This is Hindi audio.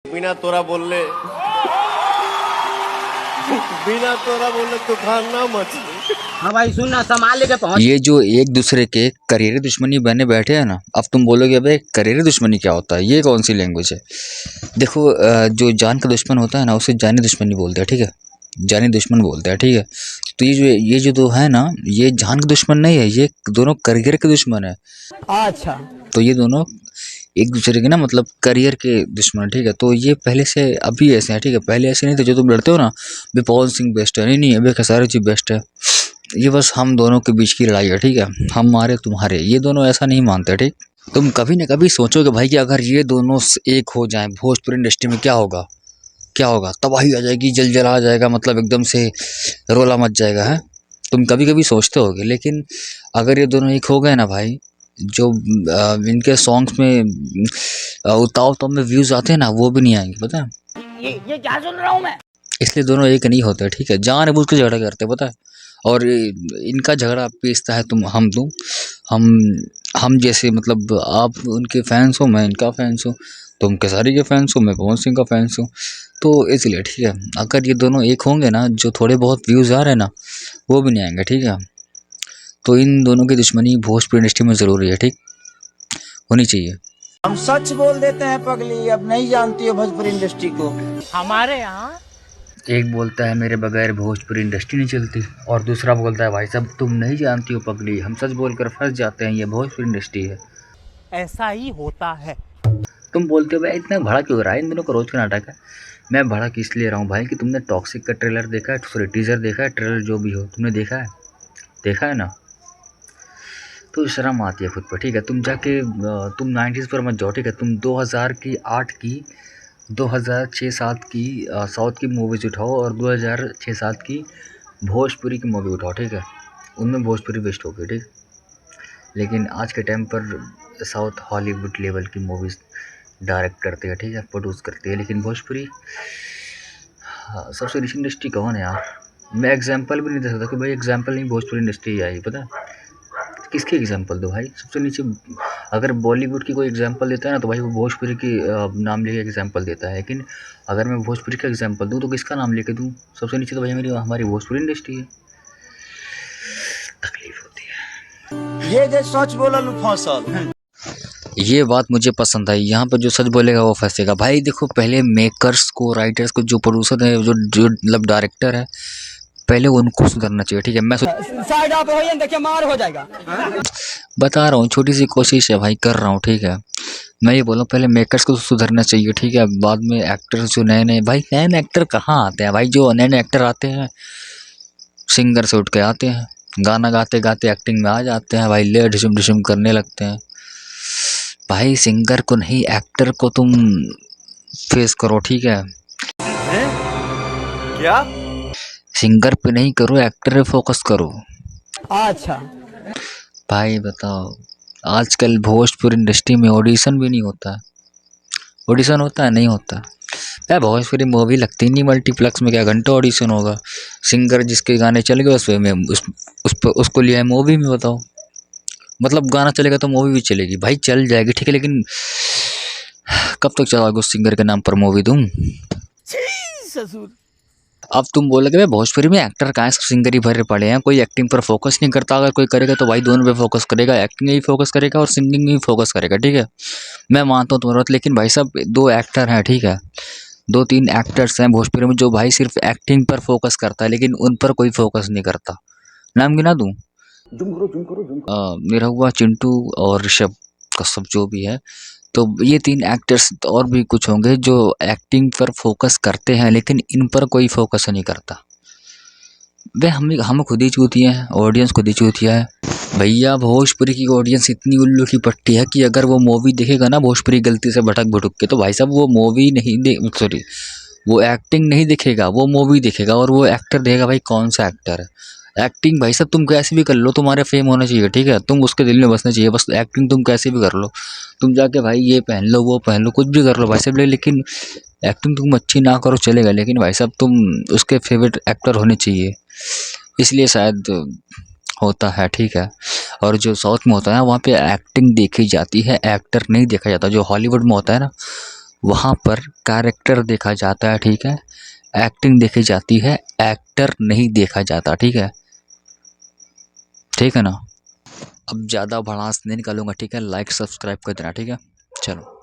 बिना तोरा बोलले तूफान ना मचले। हाँ भाई सुन ना, संभाल लेके पहुंच। ये जो एक दूसरे के करियर दुश्मनी बने बैठे हैं ना, अब तुम बोलोगे अबे करियर दुश्मनी क्या होता है, ये कौन सी लैंग्वेज है। देखो जो जान का दुश्मन होता है ना उसे जानी दुश्मनी बोलते हैं, ठीक है, जानी दुश्मन बोलते हैं, ठीक है। तो ये जो दो है ना, ये जान का दुश्मन नहीं है, ये दोनों करियर के दुश्मन है। अच्छा, तो ये दोनों एक दूसरे के ना मतलब करियर के दुश्मन, ठीक है। तो ये पहले से अभी ऐसे हैं, ठीक है, पहले ऐसे नहीं थे। जो तुम लड़ते हो ना, अभी पवन सिंह बेस्ट है, नहीं अभी खेसारी जी बेस्ट है, ये बस हम दोनों के बीच की लड़ाई है, ठीक है, हमारे तुम्हारे, ये दोनों ऐसा नहीं मानते, ठीक। तुम कभी न कभी सोचोगे भाई कि अगर ये दोनों एक हो जाएं भोजपुरी इंडस्ट्री में क्या होगा, क्या होगा, तबाही आ जाएगी, जल आ जाएगा, मतलब एकदम से रोला मच जाएगा, है। तुम कभी कभी सोचते होगे, लेकिन अगर ये दोनों एक हो गए ना भाई, जो इनके सॉन्ग्स में उताव तो में व्यूज़ आते हैं ना, वो भी नहीं आएंगे, पता है। ये क्या सुन रहा हूँ मैं। इसलिए दोनों एक नहीं होते, ठीक है, जानबूझ के झगड़ा करते, पता है। और इनका झगड़ा पीसता है तुम हम हम जैसे, मतलब आप उनके फैंस हो, मैं इनका फैंस हूँ, तुम खेसारी के फैंस हो, मैं पवन सिंह का फैंस हूँ। तो इसलिए ठीक है, अगर ये दोनों एक होंगे ना, जो थोड़े बहुत व्यूज़ आ रहे हैं ना, वो भी नहीं आएंगे, ठीक है। तो इन दोनों की दुश्मनी भोजपुरी इंडस्ट्री में ज़रूरी है, ठीक, होनी चाहिए। हम सच बोल देते हैं पगली, अब नहीं जानती हो भोजपुरी इंडस्ट्री को। हमारे यहाँ एक बोलता है मेरे बगैर भोजपुरी इंडस्ट्री नहीं चलती, और दूसरा बोलता है भाई साहब तुम नहीं जानती हो पगली, हम सच बोलकर फंस जाते हैं, ये भोजपुरी इंडस्ट्री है। ऐसा ही होता है। तुम बोलते हो भाई इतना भड़क क्यों रहा है, इन दोनों का रोज का नाटक है। मैं भड़क इसलिए रहा हूँ भाई कि तुमने टॉक्सिक का ट्रेलर देखा है, सॉरी टीजर देखा है, ट्रेलर जो भी हो तुमने देखा है ना। तो शर्म आती है खुद पर, ठीक है। तुम जाके तुम 90s पर मत जाओ, ठीक है। तुम 2000 की 8 की 2006-7 की साउथ की मूवीज़ उठाओ, और 2006-7 की भोजपुरी की मूवी उठाओ, ठीक है, उनमें भोजपुरी बेस्ट होगी, ठीक। लेकिन आज के टाइम पर साउथ हॉलीवुड लेवल की मूवीज़ डायरेक्ट करते हैं, ठीक है, प्रोड्यूस करते हैं, लेकिन भोजपुरी सबसे रिच इंडस्ट्री कौन है यार। मैं एग्जांपल भी नहीं दे सकता कि भाई एग्जांपल नहीं भोजपुरी इंडस्ट्री आई, पता है किसकी एग्जांपल दो भाई। सबसे नीचे अगर बॉलीवुड की कोई एग्जांपल देता है ना, तो भाई वो भोजपुरी की नाम लेके एग्जांपल देता है, लेकिन अगर मैं भोजपुरी का एग्जांपल दूँ तो किसका नाम लेके दूँ। सबसे नीचे तो भाई हमारी भोजपुरी इंडस्ट्री है। तकलीफ होती है। ये जो सच बोलल फसल। ये बात मुझे पसंद आई, यहाँ पर जो सच बोलेगा वो फंसेगा भाई। देखो पहले मेकर्स को, राइटर्स को, जो प्रोड्यूसर है, जो मतलब डायरेक्टर है, पहले उनको सुधरना चाहिए, ठीक है। मैं साइड आप हो देखिए, मार हो जाएगा। बता रहा हूँ, छोटी सी कोशिश है भाई, कर रहा हूँ, ठीक है। मैं ये बोल रहा हूँ पहले मेकर्स को सुधरना चाहिए, ठीक है। बाद में एक्टर्स जो नए भाई, नए एक्टर कहाँ आते हैं भाई, जो नए एक्टर आते हैं सिंगर से उठ के आते हैं, गाना गाते गाते एक्टिंग में आ जाते हैं भाई, ले डिशम डिशम करने लगते हैं भाई। सिंगर को नहीं, एक्टर को तुम फेस करो, ठीक है। क्या सिंगर पे नहीं करो, एक्टर पे फोकस करो अच्छा, भाई। बताओ आजकल भोजपुरी इंडस्ट्री में ऑडिशन भी नहीं होता है। ऑडिशन होता है, नहीं होता यार। भोजपुरी मूवी लगती नहीं मल्टीप्लेक्स में, क्या घंटों ऑडिशन होगा। सिंगर जिसके गाने चल गए उसको लिया है मूवी में, बताओ। मतलब गाना चलेगा तो मूवी भी चलेगी भाई, चल जाएगी, ठीक है, लेकिन कब तक चलाओगे उस सिंगर के नाम पर मूवी तुम। ससुर। अब तुम बोलोगे भाई भोजपुरी में एक्टर कहाँ है, सब सिंगर ही भरे पड़े हैं, कोई एक्टिंग पर फोकस नहीं करता। अगर कोई करेगा तो भाई दोनों पे फोकस करेगा, एक्टिंग में भी फोकस करेगा और सिंगिंग में भी फोकस करेगा, ठीक है। मैं मानता हूँ तुम्हारा बात, लेकिन भाई साहब 2 एक्टर हैं, ठीक है, 2-3 एक्टर्स हैं भोजपुरी में जो भाई सिर्फ एक्टिंग पर फोकस करता है, लेकिन उन पर कोई फोकस नहीं करता। नाम गिना दूँ? निरहुआ, चिंटू और ऋषभ कश्यप, जो भी है। तो ये 3 एक्टर्स, और भी कुछ होंगे जो एक्टिंग पर फोकस करते हैं, लेकिन इन पर कोई फोकस नहीं करता। वे हम खुद ही चूतिया हैं, ऑडियंस खुद ही चूतिया है भैया। भोजपुरी की ऑडियंस इतनी उल्लू की पट्टी है कि अगर वो मूवी देखेगा ना भोजपुरी गलती से भटक भुटक के, तो भाई साहब वो मूवी नहीं सॉरी वो एक्टिंग नहीं देखेगा, वो मूवी देखेगा, और वो एक्टर देखेगा भाई कौन सा एक्टर है। एक्टिंग भाई साहब तुम कैसे भी कर लो, तुम्हारे फेम होना चाहिए, ठीक है, तुम उसके दिल में बसना चाहिए, बस एक्टिंग तुम कैसे भी कर लो। तुम जाके भाई ये पहन लो, वो पहन लो, कुछ भी कर लो भाई साहब, लेकिन एक्टिंग तुम अच्छी ना करो चलेगा, लेकिन भाई साहब तुम उसके फेवरेट एक्टर होने चाहिए। इसलिए शायद होता है, ठीक है। और जो साउथ में होता है वहाँ पे एक्टिंग देखी जाती है, एक्टर नहीं देखा जाता। जो हॉलीवुड में होता है ना, वहाँ पर कैरेक्टर देखा जाता है, ठीक है, एक्टिंग देखी जाती है, एक्टर नहीं देखा जाता, ठीक है, ठीक है ना। अब ज़्यादा भड़ास नहीं निकालूंगा, ठीक है, लाइक सब्सक्राइब कर देना, ठीक है, चलो।